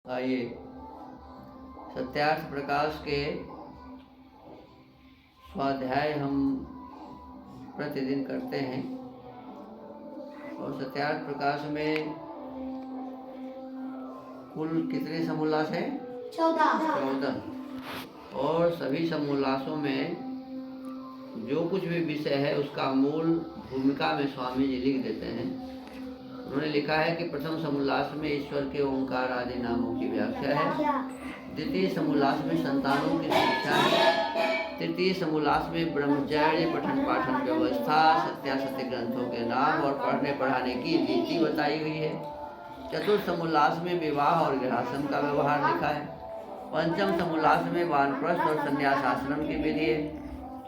आइए सत्यार्थ प्रकाश के स्वाध्याय हम प्रतिदिन करते हैं और सत्यार्थ प्रकाश में कुल कितने समोल्लास हैं? 14। और सभी समोल्लासों में जो कुछ भी विषय है उसका मूल भूमिका में स्वामी जी लिख देते हैं। उन्होंने लिखा है कि प्रथम समोल्लास में ईश्वर के ओंकार आदि नामों की व्याख्या है, द्वितीय समोल्लास में संतानों की शिक्षा है, तृतीय समोल्लास में ब्रह्मचर्य पठन पाठन व्यवस्था, सत्यासत्य ग्रंथों के नाम और पढ़ने पढ़ाने की रीति बताई हुई है। चतुर्थ समोल्लास में विवाह और गृहस्थाश्रम का व्यवहार लिखा है। पंचम समोल्लास में वानप्रस्थ और संन्यास आश्रम की विधि है।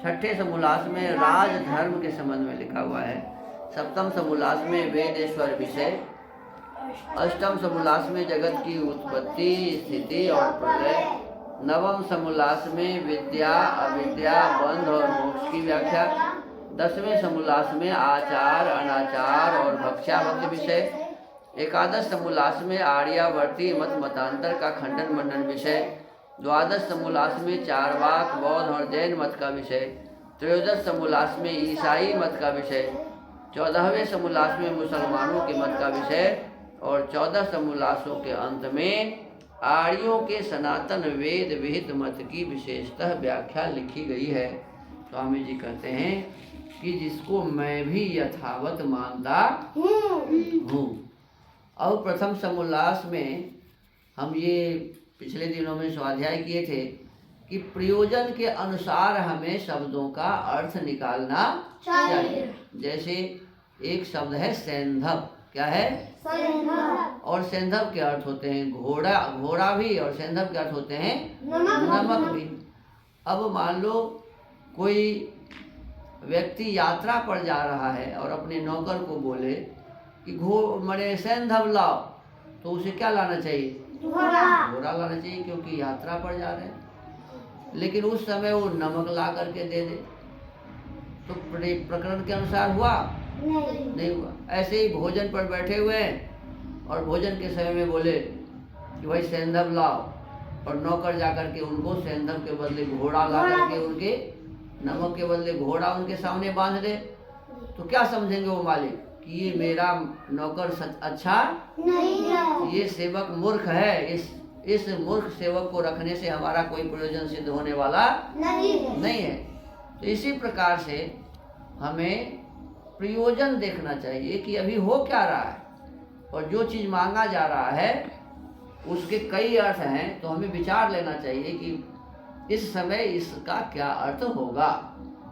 छठे समोल्लास में राजधर्म के संबंध में लिखा हुआ है। सप्तम समोल्लास में वेदेश्वर विषय। अष्टम समोल्लास में जगत की उत्पत्ति स्थिति और प्रलय। नवम समोल्लास में विद्या अविद्या बंध और मोक्ष की व्याख्या। दसवें समोल्लास में आचार अनाचार और भक्ष्याभक्ति विषय। एकादश समोल्लास में आर्यावर्ती मत मतांतर का खंडन मंडन विषय। द्वादश समोल्लास में चारवाक बौद्ध और जैन मत का विषय। त्रयोदश समोल्लास में ईसाई मत का विषय। 14वें समोल्लास में मुसलमानों के मत का विषय और 14 समोल्लासों के अंत में आर्यों के सनातन वेद विहित मत की विशेषतः व्याख्या लिखी गई है। स्वामी जी कहते हैं कि जिसको मैं भी यथावत मानता हूँ। अब प्रथम समोल्लास में हम ये पिछले दिनों में स्वाध्याय किए थे कि प्रयोजन के अनुसार हमें शब्दों का अर्थ निकालना चाहिए। जैसे एक शब्द है सैंधव। क्या है? सैंधव। और सैंधव के अर्थ होते हैं घोड़ा, घोड़ा भी, और सैंधव के अर्थ होते हैं नमक भी। अब मान लो कोई व्यक्ति यात्रा पर जा रहा है और अपने नौकर को बोले कि मरे सैंधव लाओ, तो उसे क्या लाना चाहिए? घोड़ा लाना चाहिए, क्योंकि यात्रा पर जा रहे हैं। लेकिन उस समय वो नमक ला करके दे दे तो प्रकरण के अनुसार हुआ? नहीं हुआ। ऐसे ही भोजन पर बैठे हुए हैं और भोजन के समय में बोले कि भाई सैंधव लाओ, और नौकर जाकर के उनको सैंधव के बदले घोड़ा ला करके उनके नमक के बदले घोड़ा उनके सामने बांध दे, तो क्या समझेंगे वो मालिक कि ये मेरा नौकर अच्छा नहीं है, ये सेवक मूर्ख है, इस मूर्ख सेवक को रखने से हमारा कोई प्रयोजन सिद्ध होने वाला नहीं है। तो इसी प्रकार से हमें प्रयोजन देखना चाहिए कि अभी हो क्या रहा है, और जो चीज़ मांगा जा रहा है उसके कई अर्थ हैं, तो हमें विचार लेना चाहिए कि इस समय इसका क्या अर्थ होगा।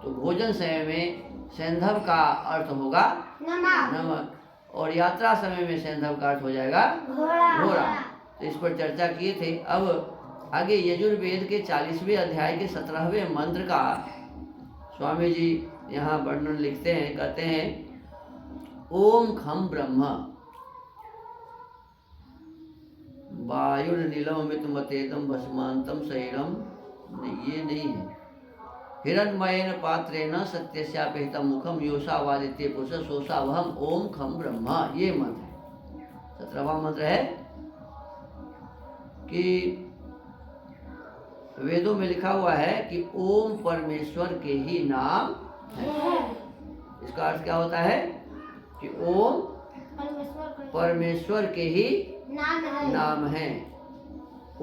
तो भोजन समय में सैंधव का अर्थ होगा नमक, और यात्रा समय में सैंधव का अर्थ हो जाएगा घोड़ा। तो इस पर चर्चा किए थे। अब आगे यजुर्वेद के 40वें अध्याय के 17वें मंत्र का स्वामी जी यहाँ वर्णन लिखते हैं। कहते हैं ओम खम ब्रह्म वायुर्नीलमित मतेदम भस्मांतम शरीरम, ये नहीं है। हिरण्मयेन पात्रेण सत्यस्यापिहितं मुखम योषावादित्य पुरुष सोषावहम ओम खम ब्रह्म, ये मंत्र है। 17वां मंत्र है कि वेदों में लिखा हुआ है कि ओम परमेश्वर के ही नाम है। इसका अर्थ क्या होता है कि ओम परमेश्वर के ही नाम है।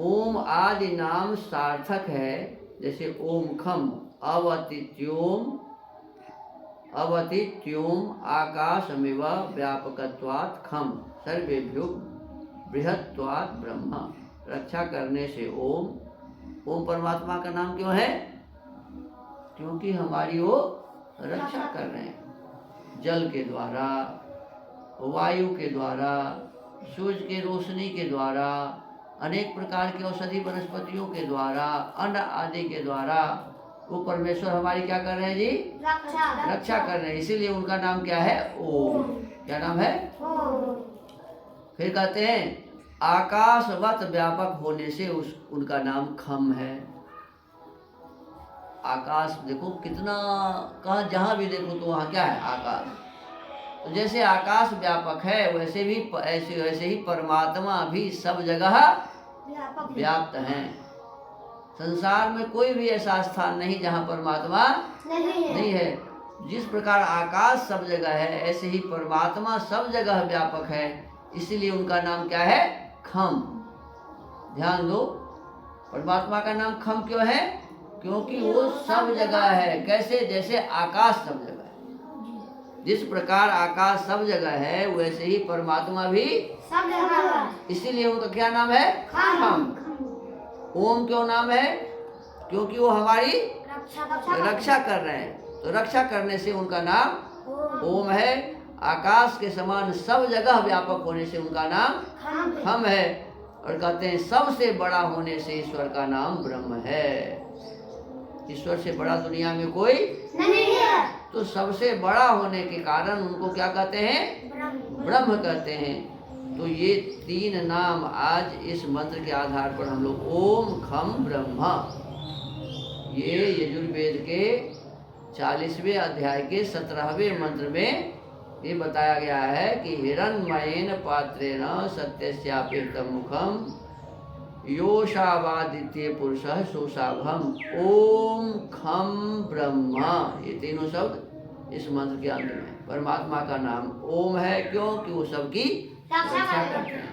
ओम आदि नाम सार्थक है, जैसे ओम खम अवतित्योम आकाशमिव व्यापकत्वात् खम सर्वेभ्यो बृहत्वात् ब्रह्म। रक्षा करने से ओम परमात्मा का नाम क्यों है? क्योंकि हमारी वो रक्षा कर रहे हैं। जल के द्वारा, वायु के द्वारा, सूर्य के रोशनी के द्वारा, अनेक प्रकार के औषधि वनस्पतियों के द्वारा, अन्न आदि के द्वारा वो परमेश्वर हमारी क्या कर रहे हैं जी? रक्षा कर रहे हैं। इसीलिए उनका नाम क्या है? ओम। क्या नाम है? फिर कहते हैं आकाशवत व्यापक होने से उनका नाम खम है। आकाश देखो कितना, कहाँ जहाँ भी देखो तो वहाँ क्या है? आकाश। तो जैसे आकाश व्यापक है वैसे ही परमात्मा भी सब जगह व्याप्त हैं। संसार में कोई भी ऐसा स्थान नहीं जहाँ परमात्मा नहीं है। जिस प्रकार आकाश सब जगह है, ऐसे ही परमात्मा सब जगह व्यापक है। इसीलिए उनका नाम क्या है? खम। ध्यान दो, परमात्मा का नाम खम क्यों है? क्योंकि वो सब जगह है। कैसे? जैसे आकाश सब जगह है। जिस प्रकार आकाश सब जगह है, वैसे ही परमात्मा भी सब जगह है। इसीलिए उनका क्या नाम है? खम। ओम क्यों नाम है? क्योंकि वो हमारी रक्षा कर रहे हैं। तो रक्षा करने से उनका नाम ओम है। आकाश के समान सब जगह व्यापक होने से उनका नाम खम है। और कहते हैं सबसे बड़ा होने से ईश्वर का नाम ब्रह्म है। ईश्वर से बड़ा दुनिया में कोई नहीं है। तो सबसे बड़ा होने के कारण उनको क्या कहते हैं? ब्रह्म कहते हैं। तो ये तीन नाम आज इस मंत्र के आधार पर हम लोग ओम खम ब्रह्म, ये यजुर्वेद के 40वें अध्याय के 17वें मंत्र में ये बताया गया है कि हिरण्मयेन पात्रेण सत्यस्यापीतम मुखम योषावादित्य पुरुषः सोषाभम ओम खम ब्रह्म। ये तीनों शब्द इस मंत्र के अंत में। परमात्मा का नाम ओम है क्योंकि वो सबकी रक्षा करते हैं।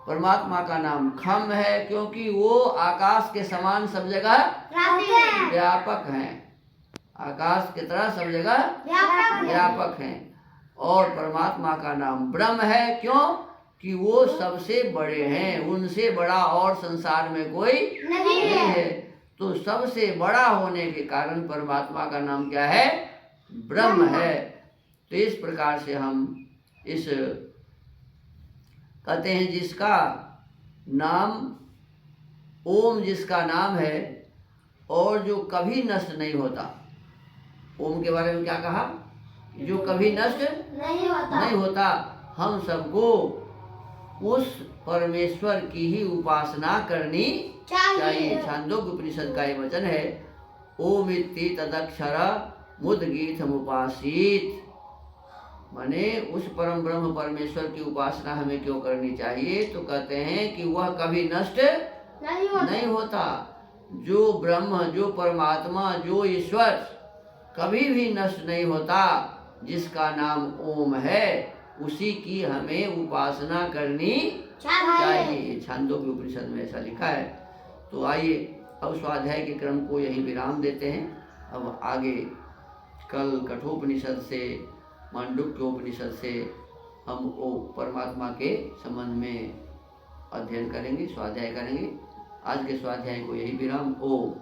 परमात्मा का नाम खम है क्योंकि वो आकाश के समान सब जगह व्यापक हैं। आकाश की तरह सब जगह व्यापक हैं। और परमात्मा का नाम ब्रह्म है क्यों? कि वो सबसे बड़े हैं। उनसे बड़ा और संसार में कोई नहीं है। तो सबसे बड़ा होने के कारण परमात्मा का नाम क्या है? ब्रह्म है। तो इस प्रकार से हम इस कहते हैं जिसका नाम ओम, जिसका नाम है और जो कभी नष्ट नहीं होता। ओम के बारे में क्या कहा? जो कभी नष्ट नहीं होता। हम सबको उस परमेश्वर की ही उपासना करनी चाहिए। छांदोग्य उपनिषद का ये वचन है, ओम इति तदक्षर मुद्गीतमुपासीत। माने उस परम ब्रह्म परमेश्वर की उपासना हमें क्यों करनी चाहिए? तो कहते हैं कि वह कभी नष्ट नहीं होता। जो ब्रह्म, जो परमात्मा, जो ईश्वर कभी भी नष्ट नहीं होता, जिसका नाम ओम है, उसी की हमें उपासना करनी चाहिए। छांदोग्य उपनिषद में ऐसा लिखा है। तो आइए अब स्वाध्याय के क्रम को यहीं विराम देते हैं। अब आगे कल कठोपनिषद से, मांडुक्य उपनिषद से हम वो परमात्मा के संबंध में अध्ययन करेंगे, स्वाध्याय करेंगे। आज के स्वाध्याय को यही विराम। ओम।